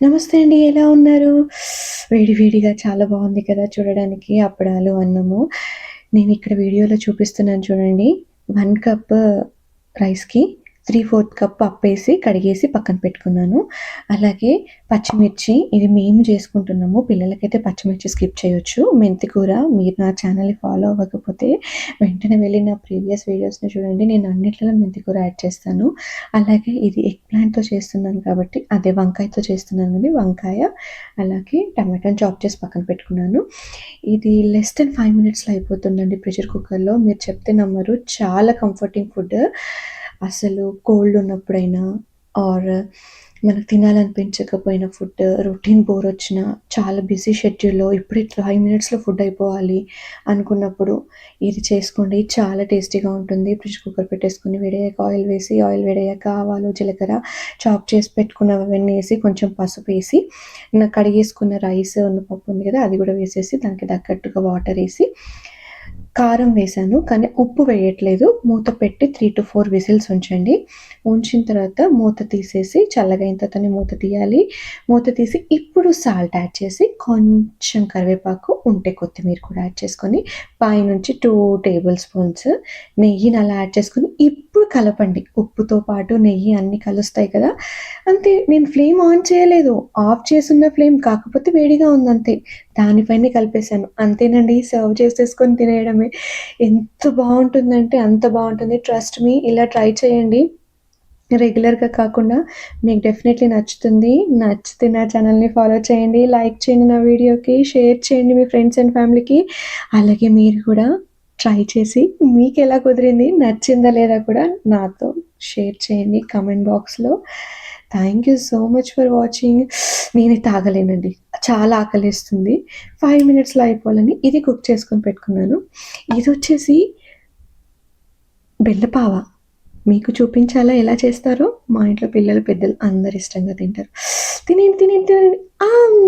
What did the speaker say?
నమస్తే అండి. ఎలా ఉన్నారు? వేడి వేడిగా చాలా బాగుంది కదా చూడడానికి అప్పడాలు, అన్నము. నేనిక్కడ వీడియోలో చూపిస్తున్నాను చూడండి. 1 కప్ రైస్‌కి 3/4 కప్ పప్పేసి, కడిగేసి పక్కన పెట్టుకున్నాను. అలాగే పచ్చిమిర్చి ఇది మేము చేసుకుంటున్నాము. పిల్లలకైతే పచ్చిమిర్చి స్కిప్ చేయొచ్చు. మెంతి కూర మీరు నా ఛానల్‌ని ఫాలో అవ్వకపోతే వెంటనే వెళ్ళి నా ప్రీవియస్ వీడియోస్‌ని చూడండి. నేను అన్నిట్లలో మెంతి కూర యాడ్ చేస్తాను. అలాగే ఇది ఎగ్ ప్లాంట్‌తో చేస్తున్నాను కాబట్టి అదే వంకాయతో చేస్తున్నాను కానీ వంకాయ, అలాగే టమాటాని చాప్ చేసి పక్కన పెట్టుకున్నాను. ఇది లెస్ దెన్ 5 మినిట్స్‌లో అయిపోతుందండి ప్రెషర్ కుక్కర్‌లో. మీరు చెప్తే నమ్మరు. చాలా కంఫర్టింగ్ ఫుడ్. అసలు కోల్డ్ ఉన్నప్పుడైనా ఆర్ మనకు తినాలనిపించకపోయిన ఫుడ్, రొటీన్ బోర్ వచ్చినా, చాలా బిజీ షెడ్యూల్‌లో ఇప్పుడు ఇట్లా 5 మినిట్స్‌లో ఫుడ్ అయిపోవాలి అనుకున్నప్పుడు ఇది చేసుకోండి. చాలా టేస్టీగా ఉంటుంది. ప్రెషర్ కుక్కర్ పెట్టేసుకొని వేడయ్యాక ఆయిల్ వేసి, ఆయిల్ వేడయ్యాక ఆవాలు, జీలకర్ర, చాప్ చేసి పెట్టుకున్నవన్నీ వేసి, కొంచెం పసుపు వేసి, కడిగేసుకున్న రైస్ ఉన్న పప్పు ఉంది కదా అది కూడా వేసేసి, దానికి తగ్గట్టుగా వాటర్ వేసి, కారం వేశాను కానీ ఉప్పు వేయట్లేదు. మూత పెట్టి 3-4 విజిల్స్ ఉంచండి. ఉంచిన తర్వాత మూత తీసేసి చల్లగైన తర్వాతనే మూత తీయాలి. మూత తీసి ఇప్పుడు సాల్ట్ యాడ్ చేసి, కొంచెం కరివేపాకు ఉంటే కొత్తిమీర కూడా యాడ్ చేసుకొని, పైనుంచి 2 టేబుల్ స్పూన్స్ నెయ్యిని అలా యాడ్ చేసుకొని ఇప్పుడు కలపండి. ఉప్పుతో పాటు నెయ్యి అన్నీ కలుస్తాయి కదా! అంతే. నేను ఫ్లేమ్ ఆన్ చేయలేదు. ఆఫ్ చేసున్న ఫ్లేమ్. కాకపోతే వేడిగా ఉందంతే. దానిపైనే కలిపేశాను. అంతేనండి. సర్వ్ చేసేసుకొని తినేయడమే. ఎంత బావుంటుందంటే అంత బావుంటుంది. ట్రస్ట్ మీ ఇలా ట్రై చేయండి. రెగ్యులర్‌గా కాకుండా మీకు డెఫినెట్‌లీ నచ్చుతుంది. నచ్చితే నా ఛానల్‌ని ఫాలో చేయండి. లైక్ చేయండి నా వీడియోకి. షేర్ చేయండి మీ ఫ్రెండ్స్ అండ్ ఫ్యామిలీకి. అలాగే మీరు కూడా ట్రై చేసి మీకెలా కుదిరింది, నచ్చిందా లేదా కూడా నాతో షేర్ చేయండి కామెంట్ బాక్స్‌లో. Thank you so much for watching. నేనైతే ఆగలేనండి. చాలా ఆకలేస్తుంది. 5 మినిట్స్‌లో అయిపోవాలని ఇది కుక్ చేసుకొని పెట్టుకున్నాను. ఇదొచ్చేసి బెల్లపావ. మీకు చూపించాలా ఎలా చేస్తారో? మా ఇంట్లో పిల్లలు, పెద్దలు అందరూ ఇష్టంగా తింటారు. తినేయండి, తినేయండి, తినేయండి. ఆమ్.